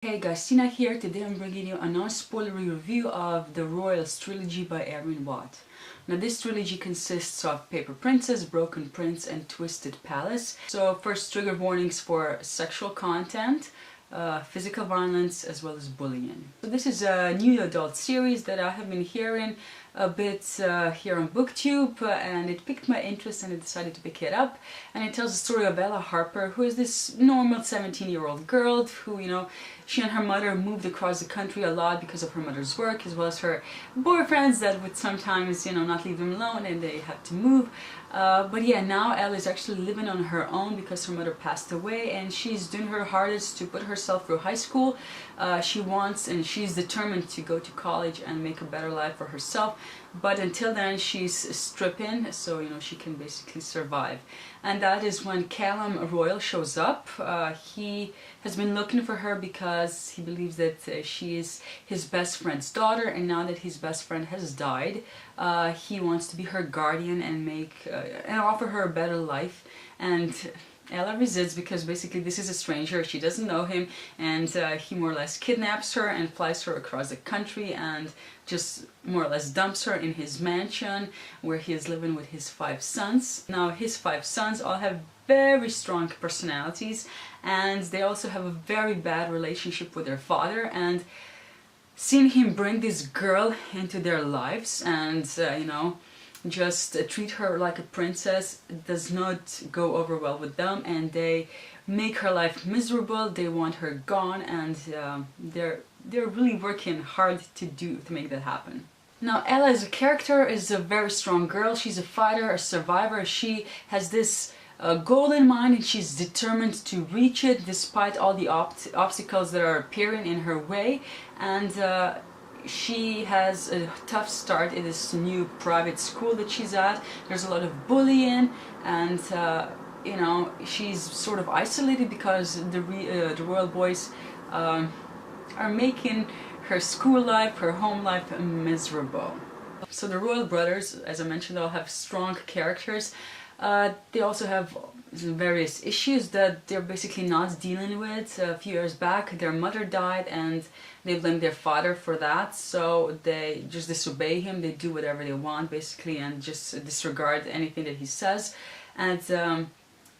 Hey guys, Tina here. Today I'm bringing you a non-spoilery review of the Royal Trilogy by Erin Watt. Now this trilogy consists of Paper Princess, Broken Prince and Twisted Palace. So first, trigger warnings for sexual content, physical violence as well as bullying. So this is a new adult series that I have been hearing a bit here on BookTube, and it piqued my interest and I decided to pick it up. And it tells the story of Ella Harper, who is this normal 17-year-old girl who, she and her mother moved across the country a lot because of her mother's work, as well as her boyfriends that would sometimes, not leave them alone and they had to move. But yeah, now Ella is actually living on her own because her mother passed away, and she's doing her hardest to put herself through high school. She wants and she's determined to go to college and make a better life for herself. But until then, she's stripping, so she can basically survive. And that is when Callum Royal shows up. He has been looking for her because he believes that she is his best friend's daughter, and now that his best friend has died, he wants to be her guardian and and offer her a better life. And Ella resists because basically this is a stranger, she doesn't know him, and he more or less kidnaps her and flies her across the country and just more or less dumps her in his mansion where he is living with his 5 sons. Now his 5 sons all have very strong personalities, and they also have a very bad relationship with their father, and seeing him bring this girl into their lives and just treat her like a princess does not go over well with them, and they make her life miserable. They want her gone, and they're really working hard to make that happen. Now Ella as a character is a very strong girl. She's a fighter, a survivor. She has this goal in mind, and she's determined to reach it despite all the obstacles that are appearing in her way. And she has a tough start in this new private school that she's at. There's a lot of bullying, and she's sort of isolated because the royal boys are making her school life, her home life miserable. So the royal brothers, as I mentioned, all have strong characters. They also have various issues that they're basically not dealing with. A few years back, their mother died and they blame their father for that, so they just disobey him. They do whatever they want basically and just disregard anything that he says. And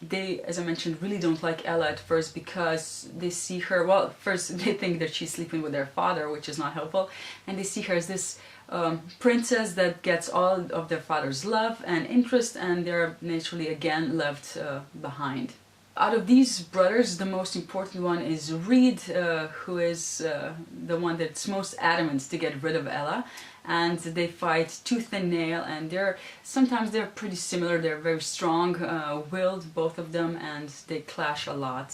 they, as I mentioned, really don't like Ella at first because they see her, well, first they think that she's sleeping with their father, which is not helpful, and they see her as this princess that gets all of their father's love and interest, and they're naturally again left behind. Out of these brothers, the most important one is Reed, who is the one that's most adamant to get rid of Ella, and they fight tooth and nail, and sometimes they're pretty similar. They're very strong-willed, both of them, and they clash a lot.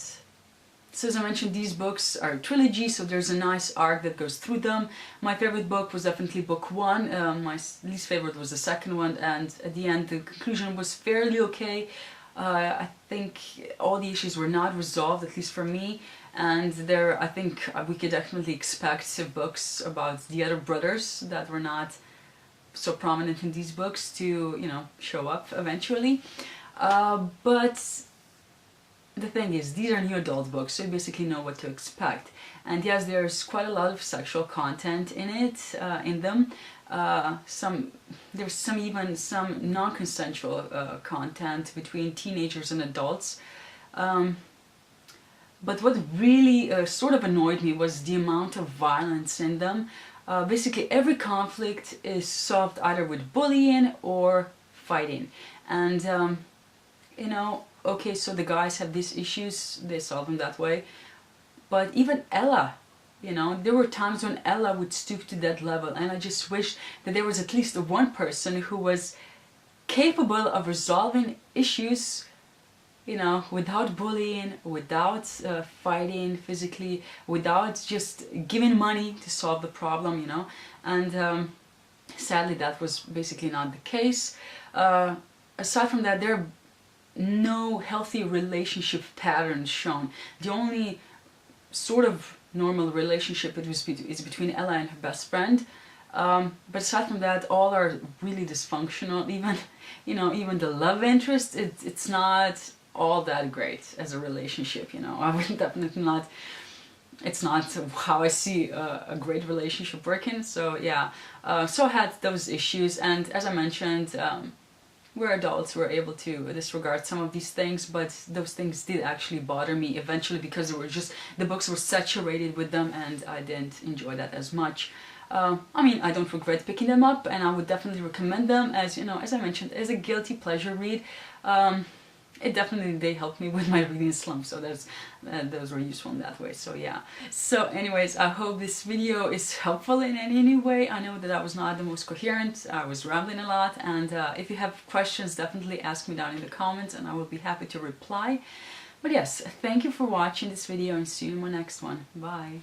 So as I mentioned, these books are a trilogy, so there's a nice arc that goes through them. My favorite book was definitely book 1, my least favorite was the second one, and at the end the conclusion was fairly okay. I think all the issues were not resolved, at least for me, and I think we could definitely expect books about the other brothers that were not so prominent in these books to, show up eventually. But the thing is, these are new adult books, so you basically know what to expect. And yes, there's quite a lot of sexual content in them. There's even some non-consensual content between teenagers and adults. But what really sort of annoyed me was the amount of violence in them. Basically every conflict is solved either with bullying or fighting. And okay, so the guys have these issues, they solve them that way. But even Ella, there were times when Ella would stoop to that level, and I just wish that there was at least one person who was capable of resolving issues, without bullying, without fighting physically, without just giving money to solve the problem, And sadly, that was basically not the case. Aside from that, there are no healthy relationship patterns shown. The only sort of normal relationship is between Ella and her best friend, but aside from that, all are really dysfunctional. Even the love interest, it's not all that great as a relationship. I would definitely not it's not how I see a great relationship working. So yeah, so I had those issues, and as I mentioned, we're adults, we're able to disregard some of these things, but those things did actually bother me eventually because they were just, the books were saturated with them and I didn't enjoy that as much. I mean, I don't regret picking them up, and I would definitely recommend them as, you know, as I mentioned, as a guilty pleasure read. It definitely, they helped me with my reading slump, so those were useful in that way. So yeah, so anyways, I hope this video is helpful in any way. I know that I was not the most coherent, I was rambling a lot, and if you have questions, definitely ask me down in the comments and I will be happy to reply. But yes, thank you for watching this video and see you in my next one. Bye.